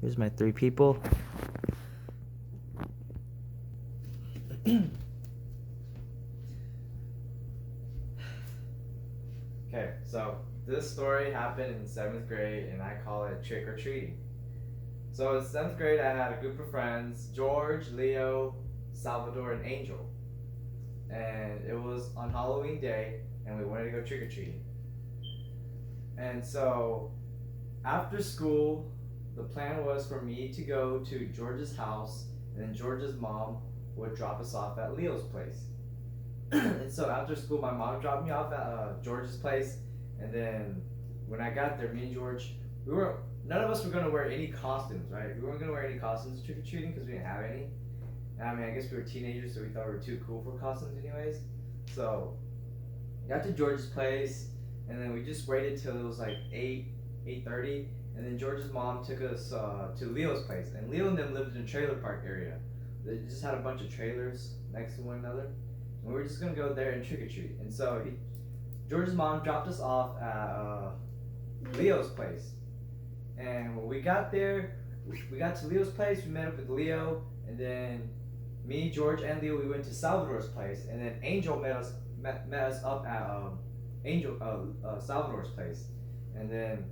Here's my 3 people. Okay, so this story happened in 7th grade, and I call it trick or treating. So in 7th grade, I had a group of friends: George, Leo, Salvador, and Angel. And it was on Halloween day, and we wanted to go trick or treating. And so after school, the plan was for me to go to George's house, and then George's mom would drop us off at Leo's place. And so after school, my mom dropped me off at George's place, and then when I got there, me and George, we were none of us were gonna wear any costumes, right? We weren't gonna wear any costumes trick or treating because we didn't have any. And I mean, I guess we were teenagers, so we thought we were too cool for costumes, anyways. So got to George's place, and then we just waited till it was like 8:30, and then George's mom took us to Leo's place, and Leo and them lived in a trailer park area. They just had a bunch of trailers next to one another, and we were just gonna go there and trick or treat. And so George's mom dropped us off at Leo's place, and when we got there, we got to Leo's place. We met up with Leo, and then me, George, and Leo, we went to Salvador's place, and then Angel met us up at Salvador's place, and then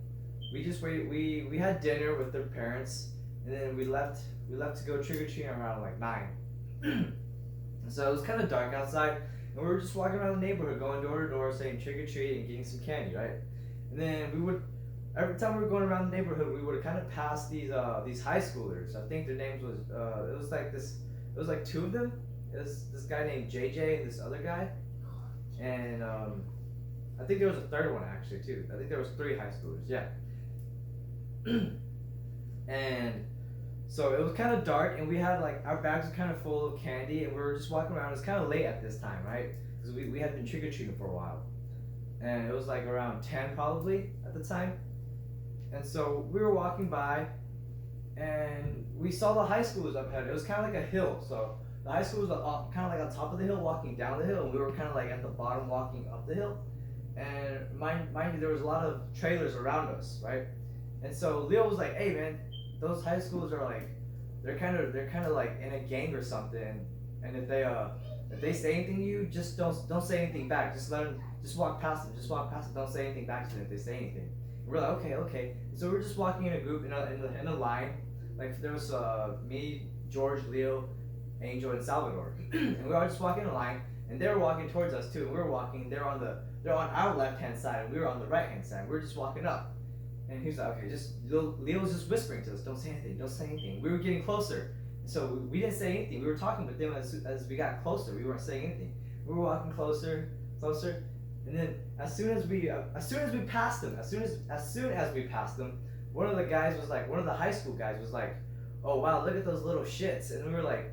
we just waited. We had dinner with their parents, and then we left. We left to go trick or treating around like 9. So it was kind of dark outside, and we were just walking around the neighborhood, going door to door, saying trick or treat and getting some candy, right? And then we would every time we were going around the neighborhood, we would kind of pass these high schoolers. I think their names was it was like this. It was like 2 of them. It was this guy named JJ and this other guy, and I think there was a third one actually too. I think there was 3 high schoolers. Yeah. And so it was kind of dark, and we had like our bags were kind of full of candy, and we were just walking around. It was kind of late at this time, right? Because we had been trick or treating for a while, and it was like around 10 probably at the time. And so we were walking by, and we saw the high schoolers up ahead. It was kind of like a hill, so the high school was kind of like on top of the hill, walking down the hill, and we were kind of like at the bottom, walking up the hill. And mind you, there was a lot of trailers around us, right? And so Leo was like, "Hey man, those high schools are like, they're kind of like in a gang or something. And if they say anything to you, just don't say anything back. Just let them, just walk past them. Just walk past them. Don't say anything back to them if they say anything." And we're like, okay, okay. So we're just walking in a group in a line. Like there was me, George, Leo, Angel, and Salvador, and we were all just walking in a line. And they were walking towards us too. And we were walking. They're on our left hand side, and we were on the right hand side. We were just walking up. And he was like, okay, just Leo was just whispering to us, don't say anything, don't say anything. We were getting closer, so we didn't say anything. We were talking with them as we got closer. We weren't saying anything. We were walking closer, closer, and then as soon as we passed them, as soon as we passed them, one of the high school guys was like, "Oh wow, look at those little shits," and we were like,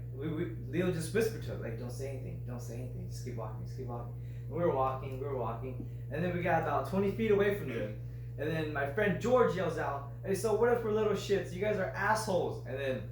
Leo just whispered to him like, "Don't say anything, don't say anything, just keep walking, just keep walking." And we were walking, and then we got about 20 feet away from them. And then my friend George yells out, "Hey, so what if we're little shits? You guys are assholes." And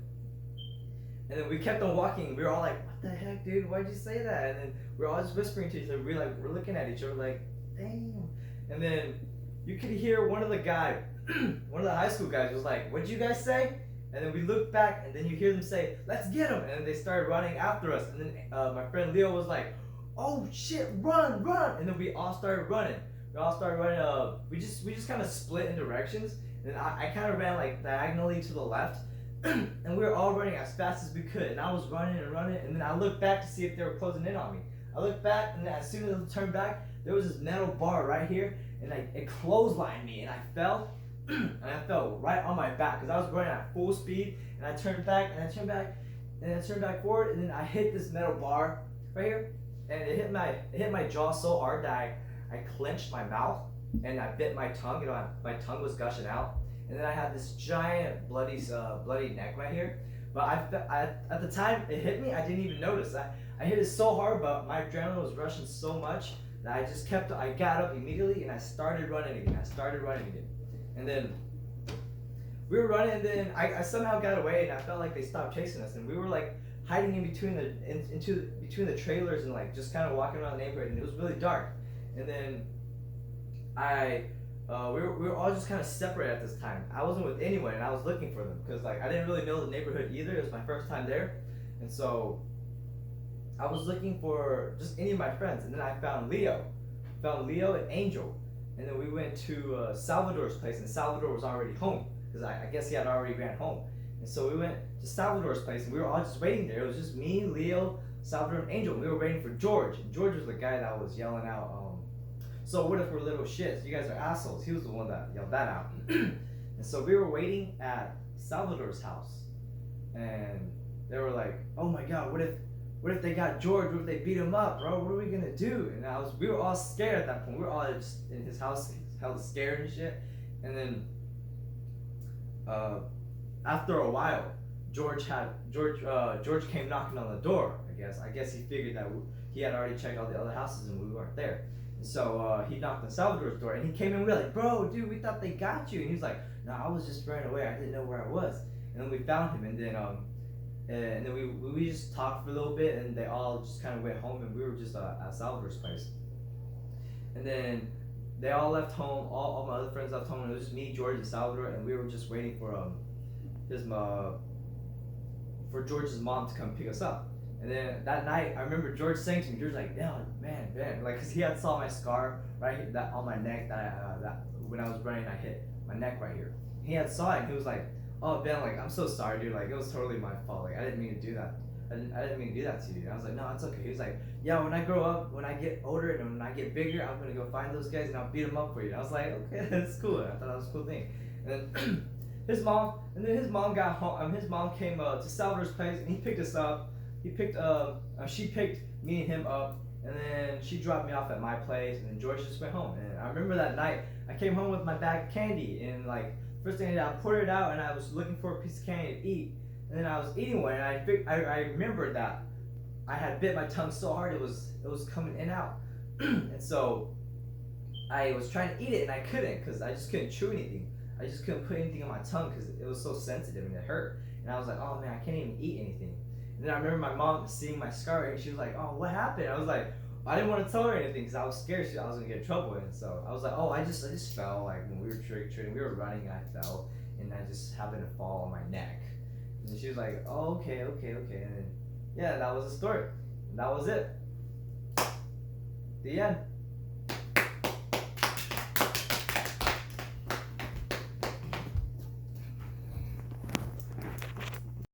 then we kept on walking. We were all like, "What the heck, dude? Why'd you say that?" And then we are all just whispering to each other. We're looking at each other like, "Damn." And then you could hear one of the high school guys was like, "What'd you guys say?" And then we looked back, and then you hear them say, "Let's get him!" And then they started running after us. And then my friend Leo was like, "Oh shit, run, run!" And then we all started running. We all started running. We just kind of split in directions, and I kind of ran like diagonally to the left, and we were all running as fast as we could. And I was running and running, and then I looked back to see if they were closing in on me. I looked back, and as soon as I turned back, there was this metal bar right here, and it clotheslined me, and I fell, and I fell right on my back because I was running at full speed, and I turned back, and I turned back, and I turned back forward, and then I hit this metal bar right here, and it hit my jaw so hard that I clenched my mouth and I bit my tongue. My tongue was gushing out, and then I had this giant bloody neck right here. But at the time it hit me, I didn't even notice. I hit it so hard, but my adrenaline was rushing so much that I got up immediately and I started running again. And then we were running, and then I somehow got away, and I felt like they stopped chasing us, and we were like hiding in between between the trailers and like just kind of walking around the neighborhood, and it was really dark. And then I we were all just kind of separate at this time. I wasn't with anyone, and I was looking for them because like I didn't really know the neighborhood either. It was my first time there, and so I was looking for just any of my friends, and then I found Leo and Angel, and then we went to Salvador's place, and Salvador was already home because I guess he had already ran home, and so we went to Salvador's place, and we were all just waiting there. It was just me, Leo, Salvador, and Angel. We were waiting for George, and George was the guy that was yelling out. So what if we're little shits? You guys are assholes. He was the one that yelled that out. And so we were waiting at Salvador's house, and they were like, "Oh my God, what if they got George? What if they beat him up, bro? What are we gonna do?" And we were all scared at that point. We were all just in his house, hella scared and shit. And then, after a while, George came knocking on the door. I guess he figured that he had already checked all the other houses and we weren't there. So he knocked on Salvador's door, and he came in. We were like, "Bro, dude, we thought they got you." And he was like, "No, I was just running away. I didn't know where I was." And then we found him, and then we just talked for a little bit, and they all just kind of went home, and we were just at Salvador's place. And then they all left home. All my other friends left home, and it was just me, George, and Salvador, and we were just waiting for George's mom to come pick us up. And then that night, I remember George saying to me, George like, "Yeah, man, Ben," like, cause he had saw my scar right that on my neck that when I was running, I hit my neck right here. He had saw it, and he was like, "Oh, Ben, like, I'm so sorry, dude. Like, it was totally my fault. Like, I didn't mean to do that. I didn't mean to do that to you." And I was like, "No, it's okay." He was like, "Yeah, when I grow up, when I get older, and when I get bigger, I'm gonna go find those guys and I'll beat them up for you." And I was like, "Okay, that's cool." And I thought that was a cool thing. And then his mom got home. His mom came to Salvador's place, and he picked us up. She picked me and him up, and then she dropped me off at my place, and then George just went home. And I remember that night, I came home with my bag of candy, and like, first thing I did, I poured it out, and I was looking for a piece of candy to eat, and then I was eating one, and I remembered that I had bit my tongue so hard it was coming in and out, and so I was trying to eat it, and I couldn't, because I just couldn't chew anything. I just couldn't put anything on my tongue because it was so sensitive and it hurt, and I was like, "Oh man, I can't even eat anything." And then I remember my mom seeing my scar, and she was like, "Oh, what happened?" I was like, I didn't want to tell her anything because I was scared I was gonna get in trouble. And so I was like, "Oh, I just fell, like when we were trick or treating, we were running, and I fell, and I just happened to fall on my neck." And she was like, "Oh, okay." And then, yeah, that was the story. And that was it. The end.